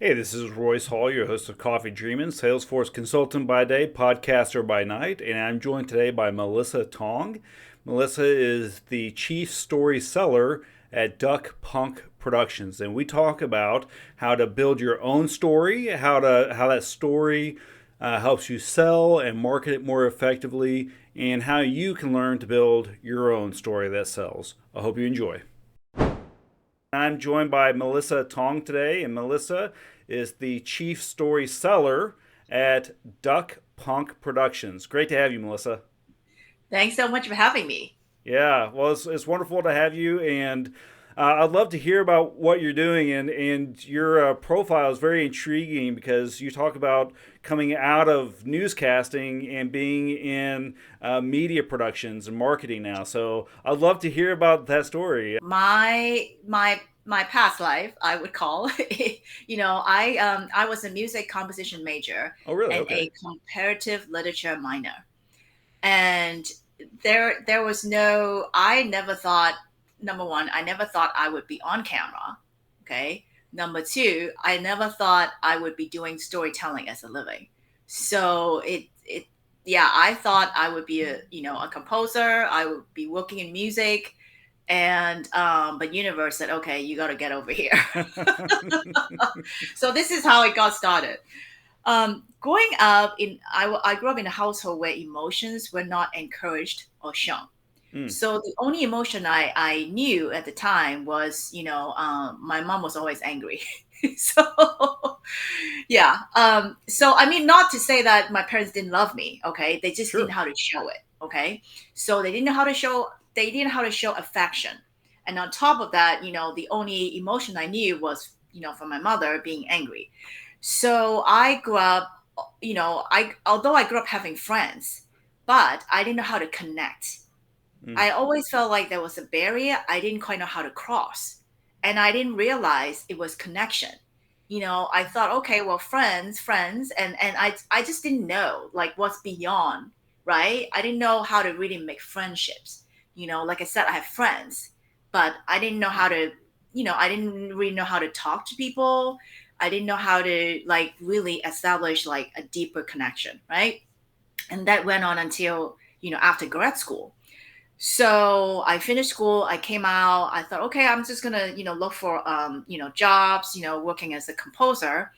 Hey, this is Royce Hall, your host of Coffee Dreamin, Salesforce consultant by day, podcaster by night, and I'm joined today by Mellissa Tong. Mellissa is the chief story seller at Duck Punk Productions, and we talk about how to build your own story, how that story helps you sell and market it more effectively, and how you can learn to build your own story that sells. I hope you enjoy. I'm joined by Mellissa Tong today, and Mellissa is the chief story seller at Duck Punk Productions. Great to have you, Mellissa. Thanks so much for having me. Yeah, well, it's wonderful to have you, and I'd love to hear about what you're doing. And your profile is very intriguing because you talk about coming out of newscasting and being in media productions and marketing now. So I'd love to hear about that story. My past life, I would call. I was a music composition major Oh, really? and Okay. a comparative literature minor. And there was no I never thought, number one, I never thought I would be on camera. Okay. Number two, I never thought I would be doing storytelling as a living. So it yeah, I thought I would be a composer, I would be working in music, and but universe said, okay, you got to get over here. So this is how it got started. Growing up I grew up in a household where emotions were not encouraged or shown. Mm. So the only emotion I knew at the time was, my mom was always angry. So yeah. So I mean, not to say that my parents didn't love me. Okay, they just didn't know Sure. how to show it. Okay, so they didn't know how to show affection. And on top of that, the only emotion I knew was, from my mother being angry. So I grew up, I although I grew up having friends, but I didn't know how to connect. Mm. I always felt like there was a barrier I didn't quite know how to cross. And I didn't realize it was connection. I thought, okay, well, friends, and I just didn't know like what's beyond, right? I didn't know how to really make friendships. Like I said, I have friends, but I didn't know how to, I didn't really know how to talk to people. I didn't know how to like really establish like a deeper connection, right? And that went on until, after grad school. So I finished school, I came out, I thought, okay, I'm just gonna, look for jobs, working as a composer.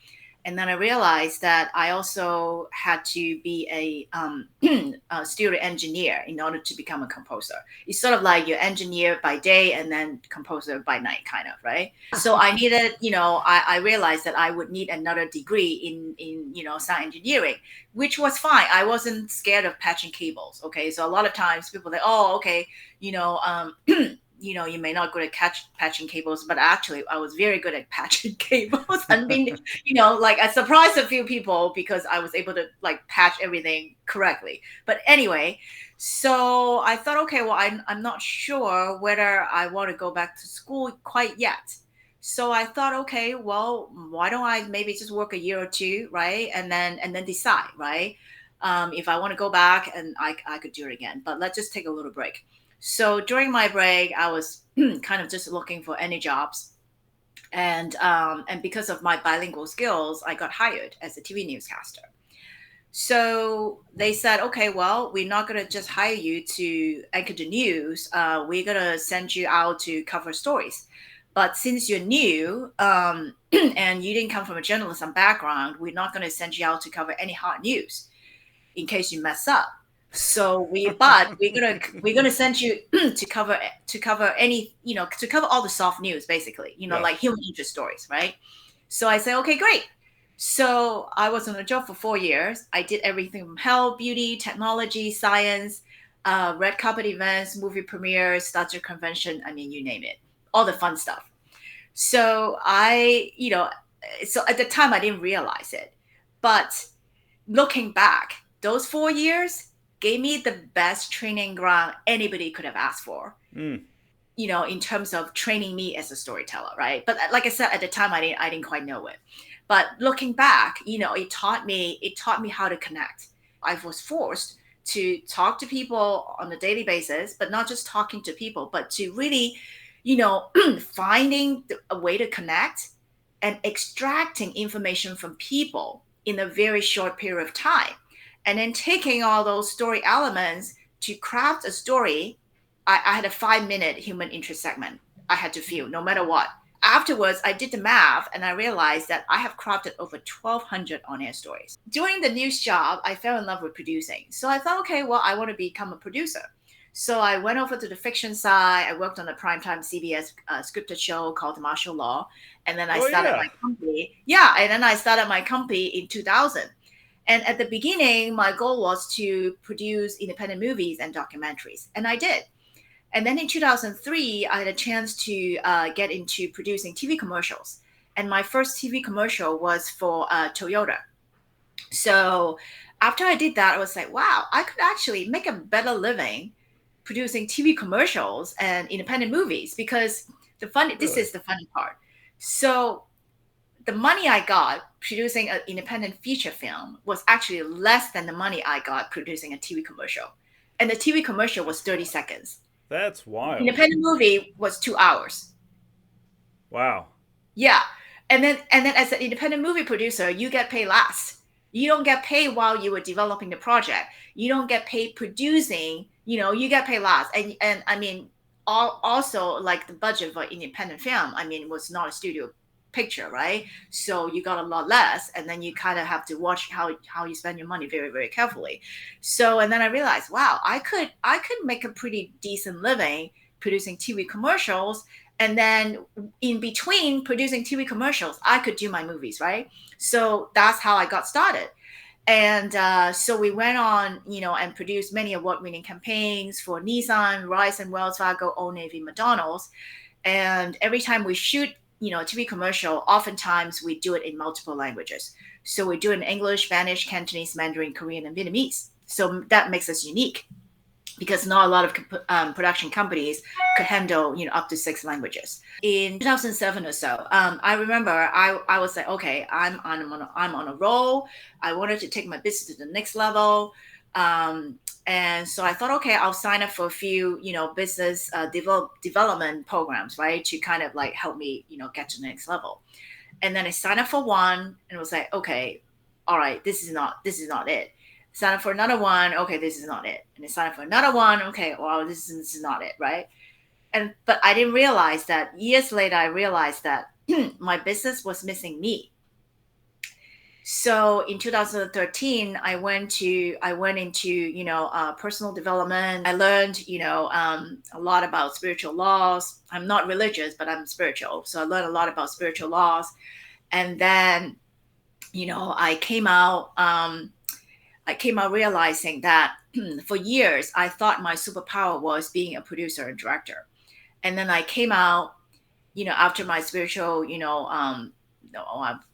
And then I realized that I also had to be a studio engineer in order to become a composer. It's sort of like you're engineer by day and then composer by night, kind of, right? So I needed, I realized that I would need another degree in sound engineering, which was fine. I wasn't scared of patching cables. Okay, so a lot of times people say, "Oh, okay, you know, um, you may not good at patching cables," but actually, I was very good at patching cables. And being, like I surprised a few people because I was able to like patch everything correctly. But anyway, so I thought, okay, well, I'm not sure whether I want to go back to school quite yet. So I thought, okay, well, why don't I maybe just work a year or two, right? And then decide, right? If I want to go back, and I could do it again. But let's just take a little break. So during my break, I was kind of just looking for any jobs, and because of my bilingual skills, I got hired as a TV newscaster. So they said, okay, well, we're not going to just hire you to anchor the news. We're going to send you out to cover stories. But since you're new, and you didn't come from a journalism background, we're not going to send you out to cover any hot news in case you mess up. But we're gonna send you to cover any, to cover all the soft news, basically, Yeah. like human interest stories, right? So I say, okay, great. So I was on the job for 4 years. I did everything from health, beauty, technology, science, red carpet events, movie premieres, starter convention. I mean, you name it, all the fun stuff. So so at the time I didn't realize it, but looking back, those 4 years gave me the best training ground anybody could have asked for, Mm. in terms of training me as a storyteller, right? But like I said, at the time I didn't quite know it. But looking back, it taught me how to connect. I was forced to talk to people on a daily basis, but not just talking to people, but to really, finding a way to connect and extracting information from people in a very short period of time. And then taking all those story elements to craft a story. I had a 5-minute human interest segment I had to fill no matter what. Afterwards, I did the math and I realized that I have crafted over 1,200 on-air stories. During the news job, I fell in love with producing. So I thought, okay, well, I want to become a producer. So I went over to the fiction side. I worked on a primetime CBS scripted show called Martial Law. And then I Oh started yeah. my company. Yeah, and then I started my company in 2000. And at the beginning, my goal was to produce independent movies and documentaries. And I did. And then in 2003, I had a chance to get into producing TV commercials. And my first TV commercial was for Toyota. So after I did that, I was like, wow, I could actually make a better living producing TV commercials and independent movies because this Really? is the funny part. So the money I got producing an independent feature film was actually less than the money I got producing a TV commercial. And the TV commercial was 30 seconds. That's wild. Independent movie was 2 hours. Wow. Yeah. And then as an independent movie producer, you get paid last. You don't get paid while you were developing the project. You don't get paid producing, you get paid last. And I mean, also like the budget for independent film, I mean, it was not a studio picture, right? So you got a lot less, and then you kind of have to watch how you spend your money very, very carefully. So and then I realized, wow, I could make a pretty decent living producing TV commercials, and then in between producing TV commercials, I could do my movies, right? So that's how I got started. And so we went on, and produced many award-winning campaigns for Nissan, Verizon, Wells Fargo, Old Navy, McDonald's. And every time we shoot, a TV commercial, oftentimes we do it in multiple languages. So we do it in English, Spanish, Cantonese, Mandarin, Korean, and Vietnamese. So that makes us unique because not a lot of production companies could handle, up to 6 languages. In 2007 or so, I remember I was like, okay, I'm on a roll. I wanted to take my business to the next level. And so I thought, okay, I'll sign up for a few, business development programs, right, to kind of like help me, get to the next level. And then I signed up for one, and it was like, okay, all right, this is not it. Sign up for another one, okay, this is not it. And I signed up for another one, okay, well, this is not it, right? But I didn't realize that years later. I realized that my business was missing me. So in 2013, I went into personal development. I learned a lot about spiritual laws. I'm not religious, but I'm spiritual, so I learned a lot about spiritual laws. And then I came out. I came out realizing that for years I thought my superpower was being a producer and director. And then I came out, after my spiritual,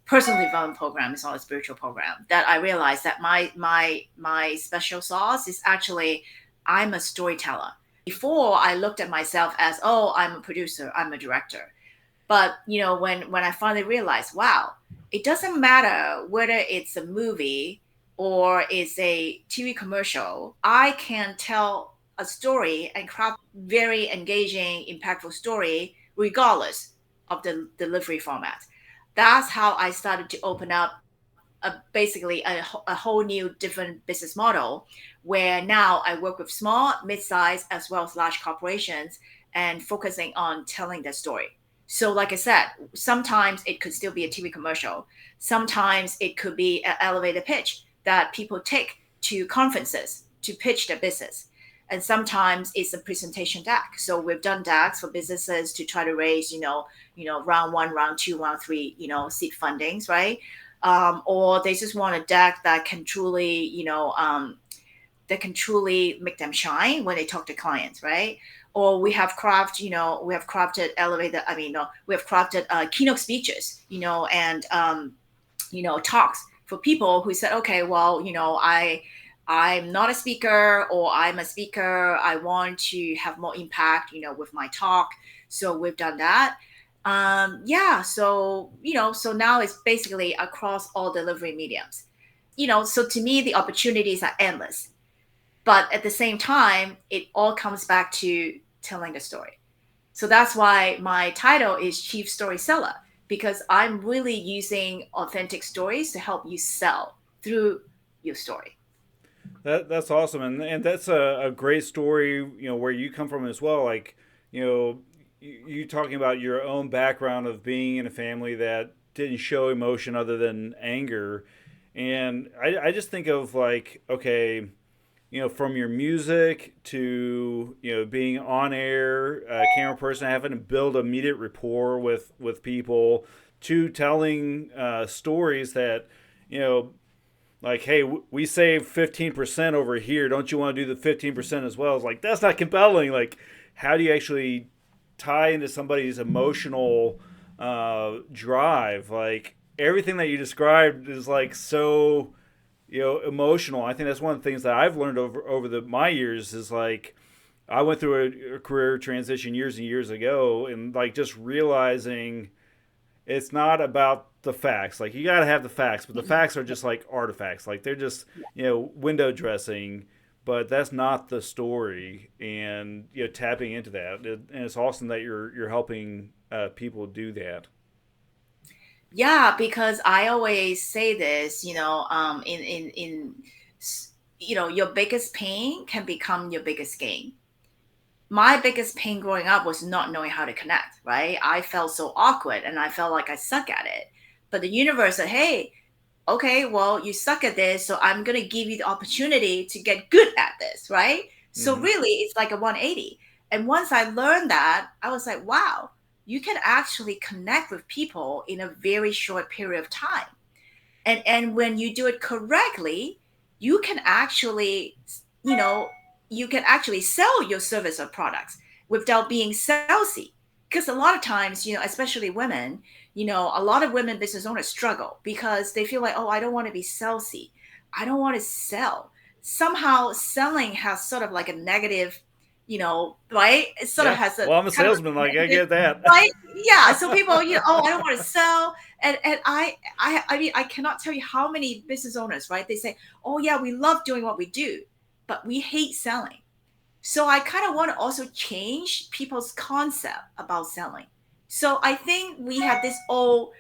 personal development program is not a spiritual program, that I realized that my special sauce is actually I'm a storyteller. Before I looked at myself as, oh, I'm a producer, I'm a director. But when I finally realized, wow, it doesn't matter whether it's a movie or it's a TV commercial, I can tell a story and craft very engaging, impactful story regardless of the delivery format. That's how I started to open up basically a whole new different business model where now I work with small, mid-sized, as well as large corporations and focusing on telling their story. So like I said, sometimes it could still be a TV commercial. Sometimes it could be an elevator pitch that people take to conferences to pitch their business. And sometimes it's a presentation deck. So we've done decks for businesses to try to raise, round one, round two, round three, seed fundings, right? Or they just want a deck that can truly, make them shine when they talk to clients, right? Or we have crafted elevator. I mean, no, we have crafted keynote speeches, and talks for people who said, okay, well, I'm not a speaker, or I'm a speaker. I want to have more impact, with my talk. So we've done that. Yeah. So now it's basically across all delivery mediums. So to me, the opportunities are endless. But at the same time, it all comes back to telling the story. So that's why my title is Chief Story Seller, because I'm really using authentic stories to help you sell through your story. That's awesome, and that's a great story. Where you come from as well. Like, you talking about your own background of being in a family that didn't show emotion other than anger, and I just think of like, okay, from your music to being on air, camera person, having to build immediate rapport with people, to telling stories that you know like, hey, we saved 15% over here. Don't you want to do the 15% as well? It's like, that's not compelling. Like, how do you actually tie into somebody's emotional drive? Like, everything that you described is like so, emotional. I think that's one of the things that I've learned over my years is like, I went through a career transition years and years ago, and like just realizing it's not about the facts. Like, you got to have the facts, but the facts are just like artifacts. Like, they're just window dressing, but that's not the story. And tapping into that, and it's awesome that you're helping people do that. Yeah, because I always say this, your biggest pain can become your biggest gain. My biggest pain growing up was not knowing how to connect, right? I felt so awkward and I felt like I suck at it. But the universe said, hey, okay, well, you suck at this, so I'm going to give you the opportunity to get good at this, right? So Mm-hmm. really, it's like a 180. And once I learned that, I was like, wow, you can actually connect with people in a very short period of time. And when you do it correctly, you can actually, you know, you can actually sell your service or products without being salesy. Because a lot of times, especially women, a lot of women business owners struggle because they feel like, oh, I don't want to be salesy. I don't want to sell. Somehow selling has sort of like a negative, right? It sort of Yeah. has a Well, I'm a kind of salesman. a Like, I negative, get that. right? Yeah. So people, oh, I don't want to sell. And I mean, I cannot tell you how many business owners, right? They say, oh yeah, we love doing what we do, but we hate selling. So I kind of want to also change people's concept about selling. So I think we have this old,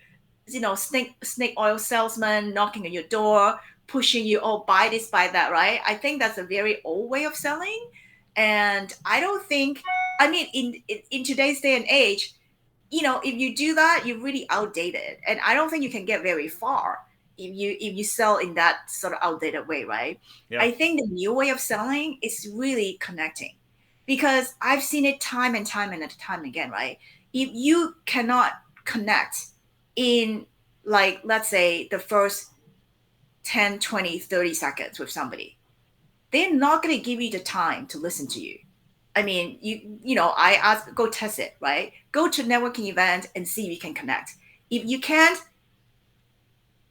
snake oil salesman knocking on your door, pushing you, oh, buy this, buy that, right? I think that's a very old way of selling. And I don't think, I mean, in today's day and age, if you do that, you're really outdated. And I don't think you can get very far if you sell in that sort of outdated way, right? Yeah. I think the new way of selling is really connecting because I've seen it time and time and time again, right? If you cannot connect in, like, let's say the first 10, 20, 30 seconds with somebody, they're not going to give you the time to listen to you. I mean, I ask, go test it, right? Go to networking event and see if you can connect. If you can't,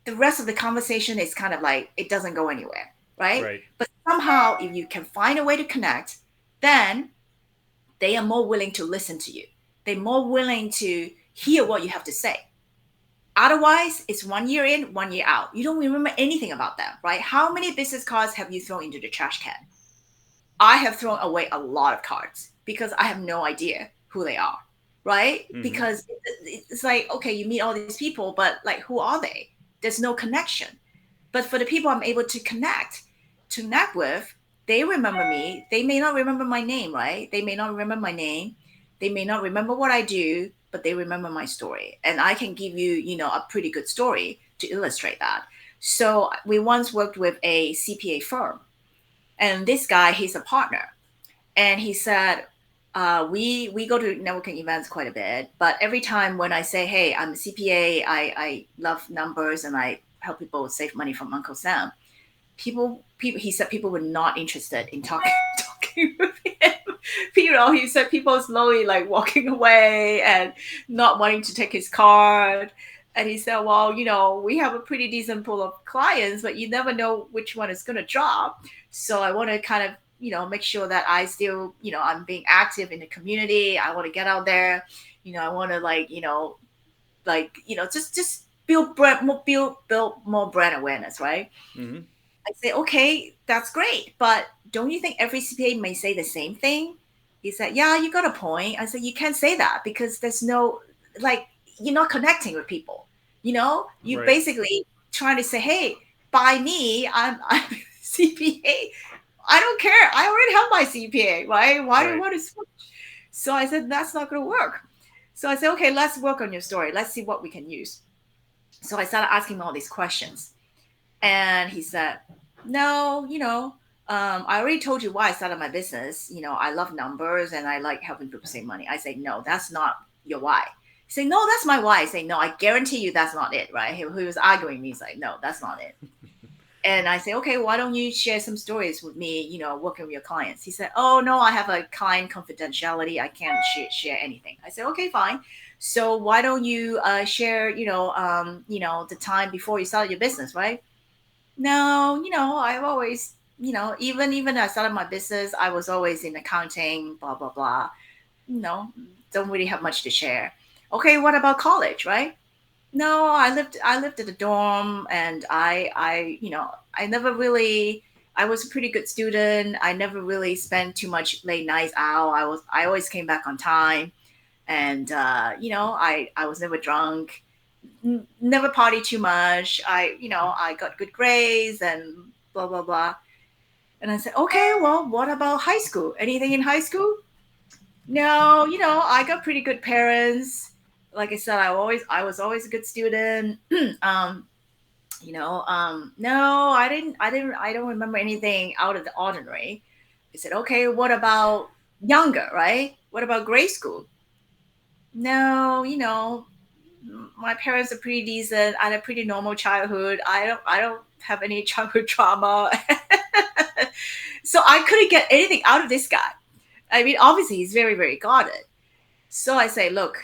the rest of the conversation is kind of like it doesn't go anywhere, right? Right. But somehow, if you can find a way to connect, then they are more willing to listen to you. They're more willing to hear what you have to say. Otherwise, it's 1 year in, 1 year out. You don't remember anything about them, right? How many business cards have you thrown into the trash can? I have thrown away a lot of cards because I have no idea who they are, right? Mm-hmm. Because it's like, okay, you meet all these people, but like, who are they? There's no connection. But for the people I'm able to connect with, they remember me. They may not remember my name, right? They may not remember my name. They may not remember what I do, but they remember my story. And I can give you, a pretty good story to illustrate that. So we once worked with a CPA firm, and this guy, he's a partner, and he said, we go to networking events quite a bit, but every time when I say, hey, I'm a CPA, I love numbers and I help people save money from Uncle Sam, people he said people were not interested in talking talking with him. He said people slowly like walking away and not wanting to take his card. And he said, well, we have a pretty decent pool of clients, but you never know which one is going to drop. So I want to kind of, make sure that I still, I'm being active in the community. I want to get out there. I want to just build more brand awareness, right? Mm-hmm. I say, okay, that's great. But don't you think every CPA may say the same thing? He said, yeah, you got a point. I said, you can't say that because there's no, like, you're not connecting with people. You Right. basically trying to say, hey, by me, I'm CPA. I don't care. I already have my CPA, right? Why do you Right. want to switch? So I said, that's not going to work. So I said, okay, let's work on your story. Let's see what we can use. So I started asking him all these questions. And he said, no, I already told you why I started my business. I love numbers and I like helping people save money. I say, no, that's not your why. He say, no, that's my why. I say, no, I guarantee you that's not it, right? He was arguing with me. He's like, no, that's not it. And I say, okay, why don't you share some stories with me, working with your clients? He said, oh, no, I have a client confidentiality. I can't share anything. I said, okay, fine. So why don't you share, the time before you started your business, right? No, I've always, even I started my business, I was always in accounting, blah, blah, blah. You know, don't really have much to share. Okay, what about college, right? No, I lived in a dorm and I never really I was a pretty good student. I never really spent too much late nights out. I always came back on time and I was never drunk, never party too much. I got good grades and blah blah blah. And I said, okay, well, what about high school? Anything in high school? No, I got pretty good parents. Like I said, I was always a good student. um, no, I don't remember anything out of the ordinary. I said, okay, what about younger, right? What about grade school? No, my parents are pretty decent. I had a pretty normal childhood. I don't have any childhood trauma. So I couldn't get anything out of this guy. I mean, obviously he's very, very guarded. So I say, look,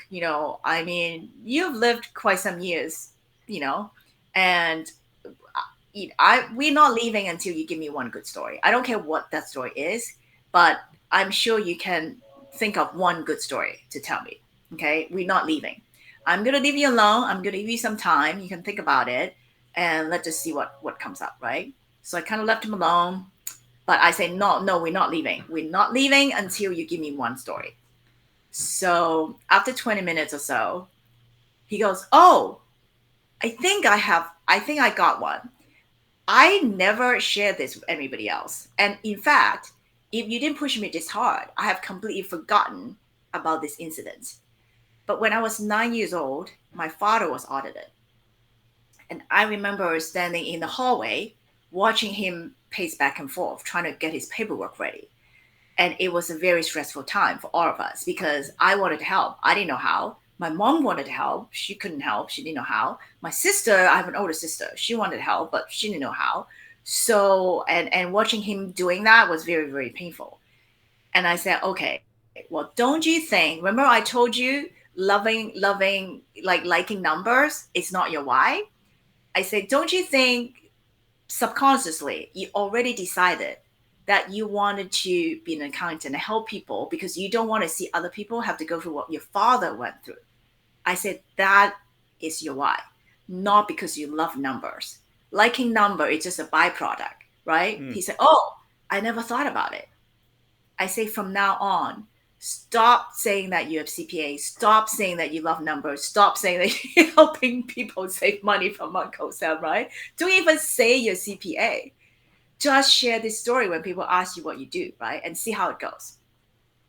I mean, you've lived quite some years, you know, and we're not leaving until you give me one good story. I don't care what that story is, but I'm sure you can think of one good story to tell me. Okay, we're not leaving. I'm gonna leave you alone. I'm gonna give you some time. You can think about it, and let's just see what comes up, right? So I kind of left him alone, but I say, no, no, we're not leaving. We're not leaving until you give me one story. So after 20 minutes or so, he goes, oh, I think I got one. I never shared this with anybody else. And in fact, if you didn't push me this hard, I have completely forgotten about this incident. But when I was 9 years old, my father was audited. And I remember standing in the hallway watching him pace back and forth, trying to get his paperwork ready. And it was a very stressful time for all of us because I wanted to help. I didn't know how. My mom wanted to help. She couldn't help. She didn't know how. My sister, I have an older sister. She wanted help, but she didn't know how. So, and watching him doing that was very, very painful. And I said, okay, well, don't you think, remember I told you loving, like liking numbers is not your why? I said, don't you think subconsciously you already decided that you wanted to be an accountant and help people because you don't want to see other people have to go through what your father went through? I said that is your why, not because you love numbers. Liking number is just a byproduct, right? Hmm. He said, oh, I never thought about it. I say from now on, stop saying that you have CPA. Stop saying that you love numbers. Stop saying that you're helping people save money from Uncle Sam, right? Don't even say you're CPA. Just share this story when people ask you what you do, right? And see how it goes.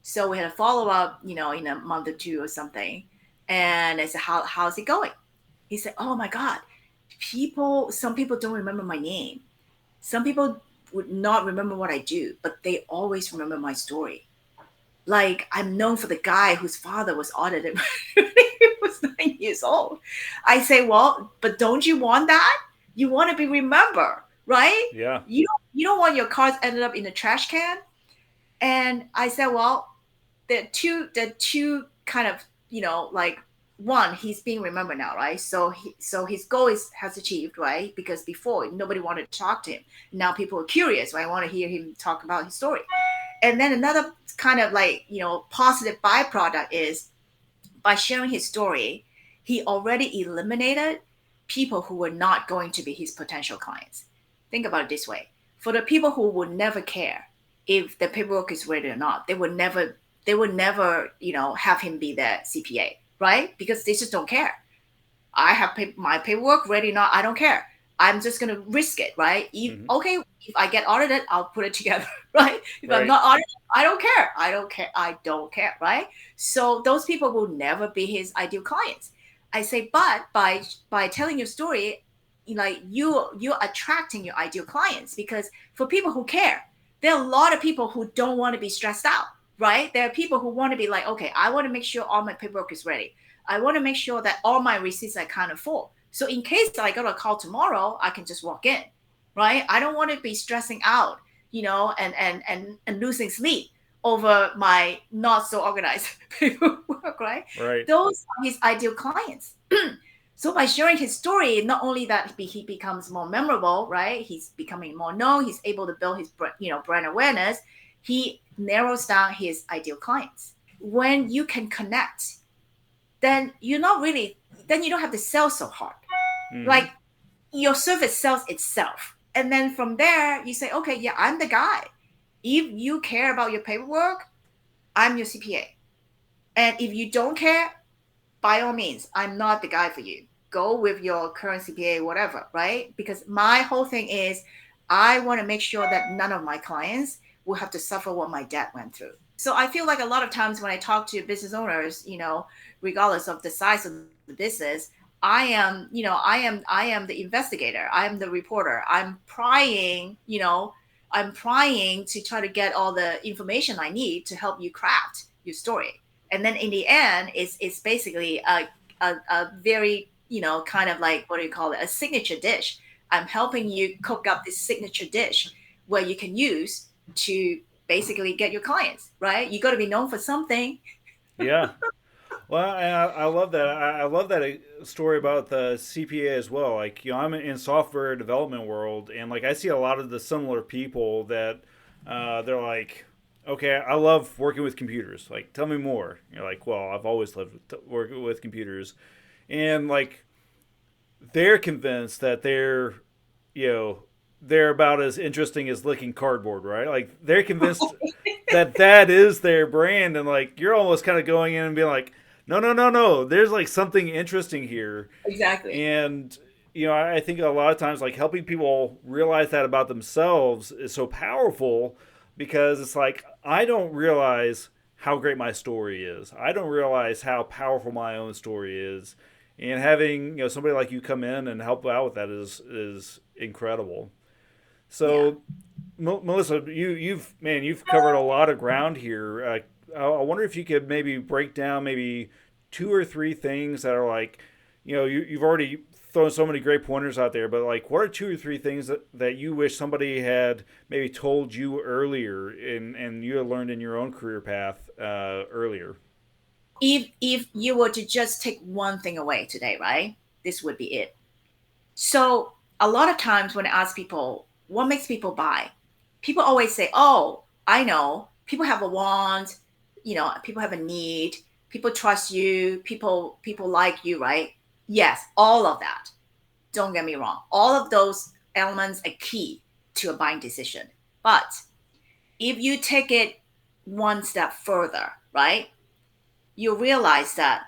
So we had a follow up, in a month or two or something. And I said, how's it going? He said, oh my God, some people don't remember my name. Some people would not remember what I do, but they always remember my story. Like I'm known for the guy whose father was audited when he was 9 years old. I say, well, but don't you want that? You want to be remembered, right? Yeah. You don't want your cards ended up in a trash can. And I said, well, the two kind of, like one, he's being remembered now, right? So his goal has achieved, right? Because before nobody wanted to talk to him. Now people are curious, right? I want to hear him talk about his story. And then another kind of like, positive byproduct is by sharing his story, he already eliminated people who were not going to be his potential clients. Think about it this way. For the people who would never care if the paperwork is ready or not, they would never, have him be their CPA. right? Because they just don't care. I have my paperwork ready now. I don't care. I'm just gonna risk it, right? Hmm. Okay, if I get audited, I'll put it together, right? If I'm Right. not audited, I don't care. I don't care. I don't care, right? So those people will never be his ideal clients. I say, but by telling your story, like you're attracting your ideal clients, because for people who care, there are a lot of people who don't want to be stressed out, right? There are people who want to be like, okay, I want to make sure all my paperwork is ready. I want to make sure that all my receipts are kind of full. So in case I got a call tomorrow, I can just walk in, right? I don't want to be stressing out, and losing sleep over my not so organized paperwork, right? Right. Those are his ideal clients. So by sharing his story, not only that he becomes more memorable, right? He's becoming more known. He's able to build his brand awareness. He narrows down his ideal clients. When you can connect, then you're not really, then you don't have to sell so hard. Hmm. Like your service sells itself. And then from there, you say, okay, yeah, I'm the guy. If you care about your paperwork, I'm your CPA. And if you don't care, by all means, I'm not the guy for you. Go with your current CPA, whatever, right? Because my whole thing is I want to make sure that none of my clients will have to suffer what my dad went through. So I feel like a lot of times when I talk to business owners, regardless of the size of the business, I am the investigator. I'm the reporter. I'm prying to try to get all the information I need to help you craft your story. And then in the end, it's basically a very, kind of like, what do you call it, a signature dish. I'm helping you cook up this signature dish where you can use to basically get your clients, right? You got to be known for something. Yeah. Well, I love that. I love that story about the CPA as well. Like, I'm in software development world, and like I see a lot of the similar people that they're like, okay, I love working with computers. Like, tell me more. You're like, well, I've always loved working with computers, and like they're convinced that you know, they're about as interesting as licking cardboard, right? Like they're convinced that that is their brand, and like you're almost kind of going in and being like, no, no, no, no. There's like something interesting here, Exactly. and I think a lot of times like helping people realize that about themselves is so powerful because it's like I don't realize how great my story is. I don't realize how powerful my own story is, and having somebody like you come in and help out with that is incredible. Yeah. So, Mellissa, you've covered a lot of ground here. I wonder if you could maybe break down maybe two or three things that are like, you've already thrown so many great pointers out there, but like, what are two or three things that you wish somebody had maybe told you earlier and you had learned in your own career path earlier? If you were to just take one thing away today, right? This would be it. So a lot of times when I ask people what makes people buy, people always say, "Oh, I know. People have a want. People have a need. People trust you. People like you, right?" Yes, all of that. Don't get me wrong. All of those elements are key to a buying decision. But if you take it one step further, right, you realize that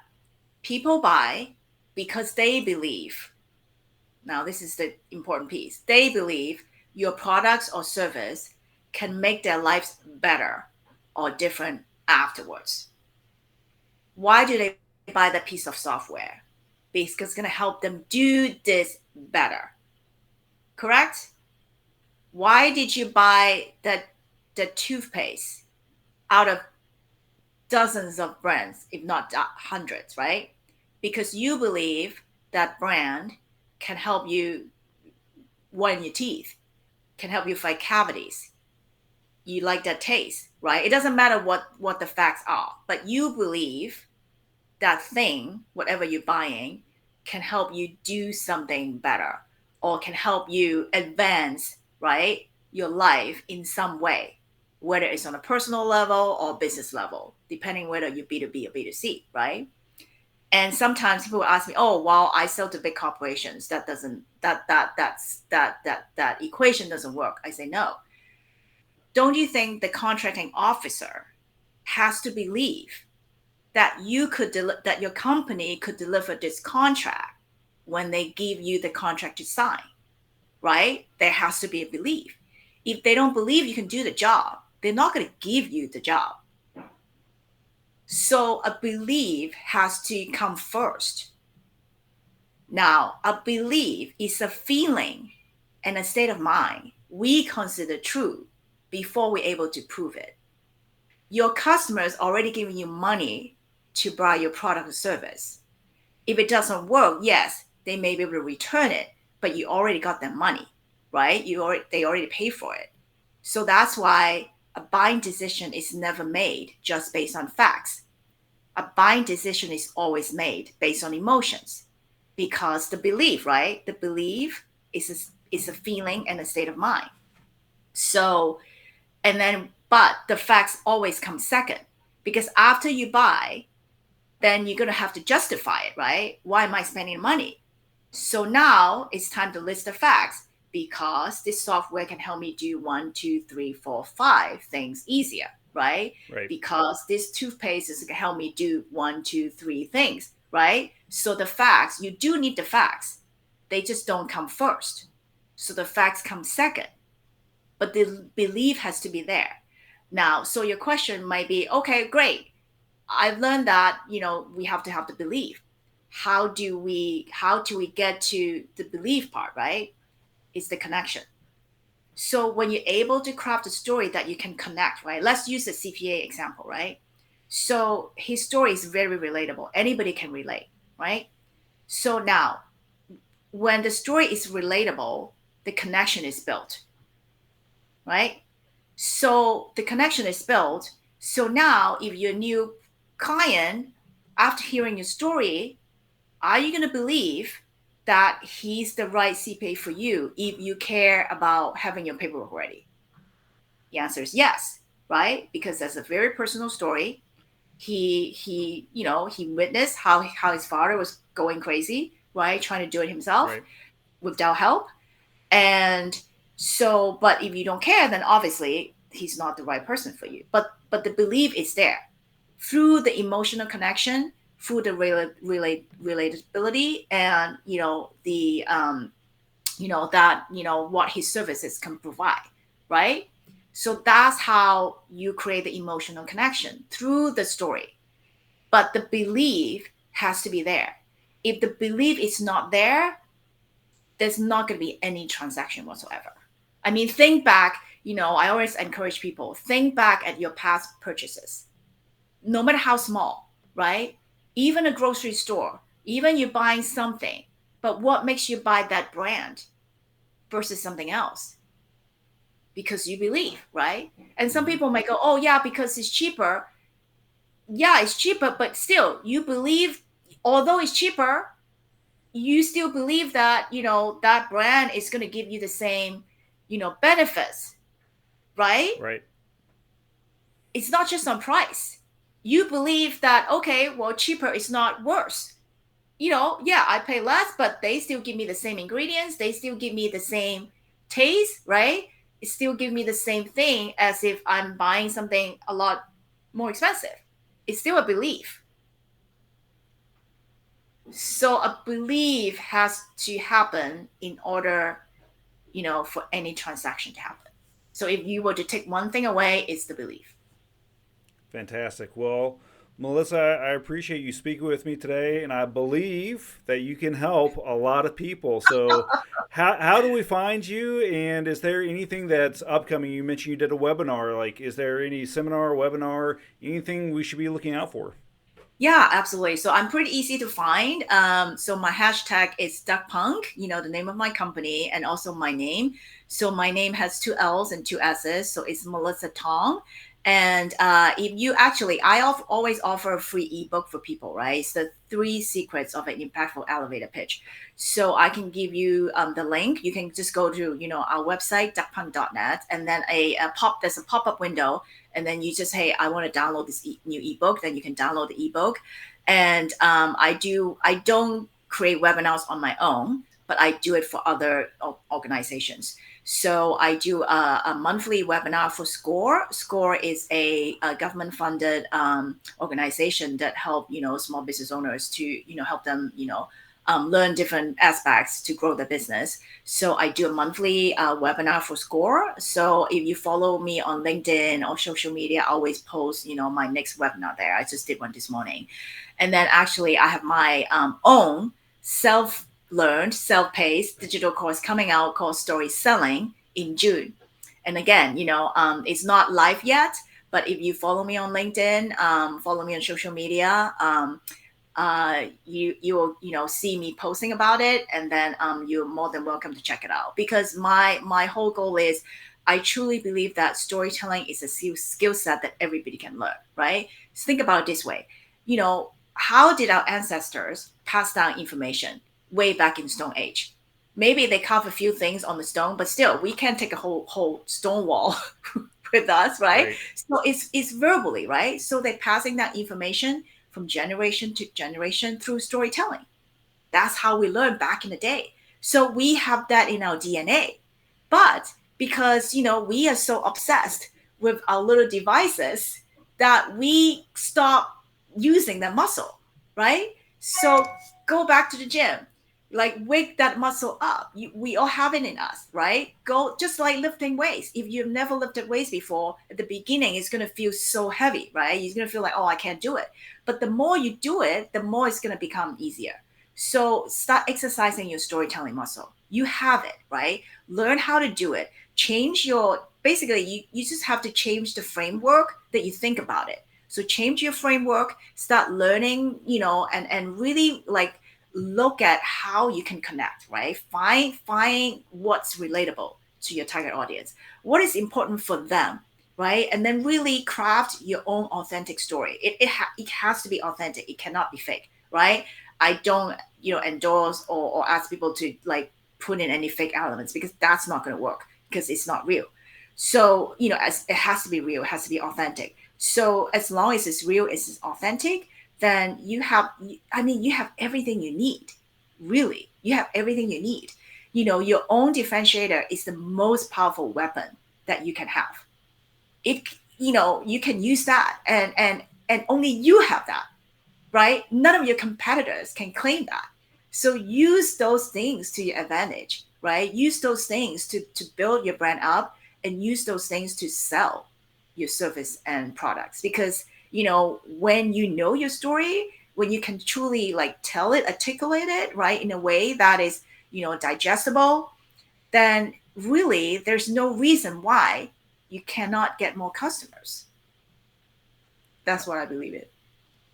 people buy because they believe. Now, this is the important piece. They believe your products or service can make their lives better or different afterwards. Why do they buy that piece of software? Because it's going to help them do this better. Correct? Why did you buy the toothpaste out of dozens of brands, if not hundreds, right? Because you believe that brand can help you whiten your teeth, can help you fight cavities. You like that taste, right? It doesn't matter what the facts are, but you believe that thing, whatever you're buying, can help you do something better or can help you advance, right, your life in some way, whether it's on a personal level or business level, depending whether you're B2B or B2C, right? And sometimes people ask me, "Oh, well, I sell to big corporations. That doesn't that equation doesn't work." I say, "No. Don't you think the contracting officer has to believe that that your company could deliver this contract when they give you the contract to sign, right? There has to be a belief. If they don't believe you can do the job, they're not going to give you the job. So a belief has to come first. Now, a belief is a feeling and a state of mind we consider true before we're able to prove it. Your customers already giving you money to buy your product or service. If it doesn't work, yes, they may be able to return it, but you already got their money, right? They already pay for it. So that's why a buying decision is never made just based on facts. A buying decision is always made based on emotions, because the belief, right? The belief is a feeling and a state of mind. So, but the facts always come second, because after you buy, then you're going to have to justify it, right? Why am I spending money? So now it's time to list the facts, because this software can help me do 1, 2, 3, 4, 5 things easier, right? Right. Because this toothpaste is going to help me do 1, 2, 3 things, right? So the facts, you do need the facts. They just don't come first. So the facts come second, but the belief has to be there. Now, so your question might be, okay, great. I've learned that, we have to have the belief. How do we get to the belief part, right? It's the connection. So when you're able to craft a story that you can connect, right? Let's use the CPA example, right? So his story is very relatable. Anybody can relate, right? So now, when the story is relatable, the connection is built, right? So the connection is built. So now, if you're a new client, after hearing your story, are you going to believe that he's the right CPA for you if you care about having your paperwork ready? The answer is yes, right? Because that's a very personal story. He witnessed how his father was going crazy, right? Trying to do it himself, Right. without help. And so, but if you don't care, then obviously he's not the right person for you. But the belief is there through the emotional connection, through the relatability, and what his services can provide, right? So that's how you create the emotional connection, through the story. But the belief has to be there. If the belief is not there, there's not going to be any transaction whatsoever. I mean, think back, I always encourage people, think back at your past purchases, no matter how small, right? Even a grocery store, even you're buying something, but what makes you buy that brand versus something else? Because you believe, right? And some people might go, oh yeah, because it's cheaper. Yeah, it's cheaper, but still you believe, although it's cheaper, you still believe that, that brand is going to give you the same, benefits, right? Right. It's not just on price. You believe that, okay, well, cheaper is not worse. Yeah, I pay less, but they still give me the same ingredients. They still give me the same taste, right? It still give me the same thing as if I'm buying something a lot more expensive. It's still a belief. So a belief has to happen in order, for any transaction to happen. So if you were to take one thing away, it's the belief. Fantastic. Well, Mellissa, I appreciate you speaking with me today, and I believe that you can help a lot of people. So, how do we find you? And is there anything that's upcoming? You mentioned you did a webinar. Like, is there any seminar, webinar, anything we should be looking out for? Yeah, absolutely. So I'm pretty easy to find. So my hashtag is duckpunk, the name of my company, and also my name. So my name has 2 L's and 2 S's. So it's Mellissa Tong. And if you actually, always offer a free ebook for people, right? It's the 3 secrets of an impactful elevator pitch. So I can give you the link. You can just go to, our website, duckpunk.net, and then there's a pop-up window. And then you just, hey, I want to download this new ebook. Then you can download the ebook. And I don't create webinars on my own, but I do it for other organizations. So I do a monthly webinar for SCORE. SCORE is a government-funded organization that help small business owners to help them learn different aspects to grow their business. So I do a monthly webinar for SCORE. So if you follow me on LinkedIn or social media, I always post my next webinar there. I just did one this morning, and then actually I have my own self-learned, self-paced digital course coming out called Story Selling in June. And again, it's not live yet, but if you follow me on LinkedIn, follow me on social media, you will see me posting about it, and then you're more than welcome to check it out. Because my whole goal is, I truly believe that storytelling is a skill set that everybody can learn, right? So think about it this way. How did our ancestors pass down information way back in Stone Age? Maybe they carve a few things on the stone, but still, we can't take a whole stone wall with us, right? Right. So it's verbally, right? So they're passing that information from generation to generation through storytelling. That's how we learned back in the day. So we have that in our DNA. But because, we are so obsessed with our little devices that we stop using that muscle, right? So go back to the gym, like wake that muscle up. We all have it in us, right? Go just like lifting weights. If you've never lifted weights before, at the beginning, it's going to feel so heavy, right? You're going to feel like, oh, I can't do it. But the more you do it, the more it's going to become easier. So start exercising your storytelling muscle. You have it, right? Learn how to do it. Change your, basically, you just have to change the framework that you think about it. So change your framework, start learning, and really like look at how you can connect, right? Find what's relatable to your target audience. What is important for them, right? And then really craft your own authentic story. It has to be authentic. It cannot be fake, right? I don't, endorse or ask people to like put in any fake elements, because that's not going to work, because it's not real. So, as it has to be real, it has to be authentic. So as long as it's real, it's authentic, then you have everything you need. Really, you have everything you need. Your own differentiator is the most powerful weapon that you can have. It, you can use that, and only you have that, right? None of your competitors can claim that. So use those things to your advantage, right? Use those things to build your brand up, and use those things to sell your service and products. Because, when you know your story, when you can truly like tell it, articulate it, right, in a way that is, digestible, then really there's no reason why you cannot get more customers. That's what I believe in.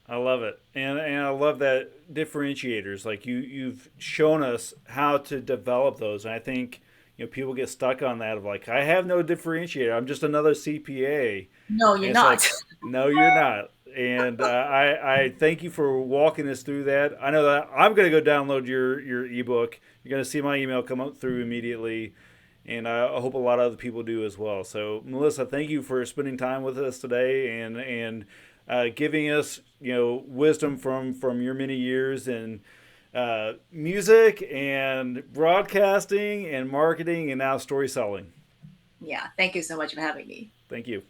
I love it, and I love that differentiators. Like you've shown us how to develop those, and I think people get stuck on that of like, I have no differentiator. I'm just another CPA, No, and you're it's not. like, no, you're not. And I thank you for walking us through that. I know that I'm going to go download your ebook. You're going to see my email come up through immediately, and I hope a lot of other people do as well. So, Mellissa, thank you for spending time with us today, and giving us wisdom from your many years in music and broadcasting and marketing and now story selling. Yeah. Thank you so much for having me. Thank you.